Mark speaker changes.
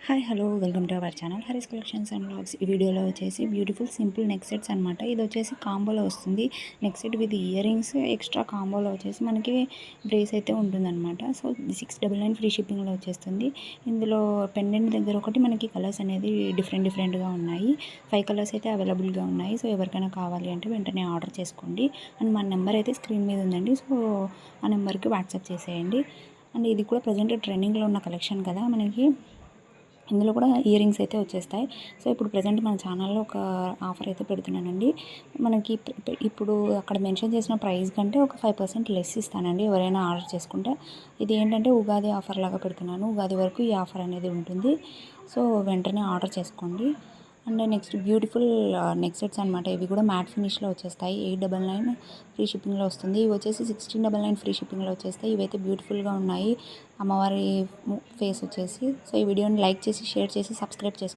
Speaker 1: Hi hello welcome to our channel Haris collections and vlogs. ఈ వీడియోలో వచ్చేసి బ్యూటిఫుల్ సింపుల్ నెక్ సెట్స్ అనమాట. ఇది వచ్చేసి కాంబోలో వస్తుంది. Neck set with earrings extra కాంబోలో వచ్చేసి మనకి బ్రేస్ అయితే ఉంటుందన్నమాట. సో 699 ఫ్రీ షిప్పింగ్లో వచ్చేస్తుంది. ఇందులో పెండెంట్ దగ్గర ఒకటి మనకి కలర్స్ అనేది డిఫరెంట్గా ఉన్నాయి. 5 కలర్స్ అయితే అవైలబుల్గా ఉన్నాయి. సో ఎవరికైనా కావాలి అంటే వెంటనే ఆర్డర్ చేసుకోండి. అండ్ మన నెంబర్ అయితే స్క్రీన్ మీద ఉందండి. సో ఆ నెంబర్కి వాట్సాప్ చేసేయండి. అండ్ ఇది కూడా ప్రజెంట్ ట్రెండింగ్లో ఉన్న కలెక్షన్ కదా, మనకి ఇందులో కూడా ఇయర్ రింగ్స్ అయితే వచ్చేస్తాయి. సో ఇప్పుడు ప్రజెంట్ మన ఛానల్లో ఒక ఆఫర్ అయితే పెడుతున్నానండి. మనకి ఇప్పుడు అక్కడ మెన్షన్ చేసిన ప్రైస్ కంటే ఒక 5% లెస్ ఇస్తానండి ఎవరైనా ఆర్డర్ చేసుకుంటే. ఇది ఏంటంటే ఉగాది ఆఫర్ లాగా పెడుతున్నాను. ఉగాది వరకు ఈ ఆఫర్ అనేది ఉంటుంది. సో వెంటనే ఆర్డర్ చేసుకోండి. And next beautiful neck sets అనమాట. ఇవి కూడా మ్యాట్ ఫినిష్లో వచ్చేస్తాయి. 899 ఫ్రీ షిప్పింగ్లో వస్తుంది. ఇవి వచ్చేసి 1699 ఫ్రీ షిప్పింగ్లో వచ్చేస్తాయి. ఇవైతే బ్యూటిఫుల్గా ఉన్నాయి. అమ్మవారి ఫేస్ వచ్చేసి. సో ఈ వీడియోని లైక్ చేసి, షేర్ చేసి, సబ్స్క్రైబ్ చేసుకోండి.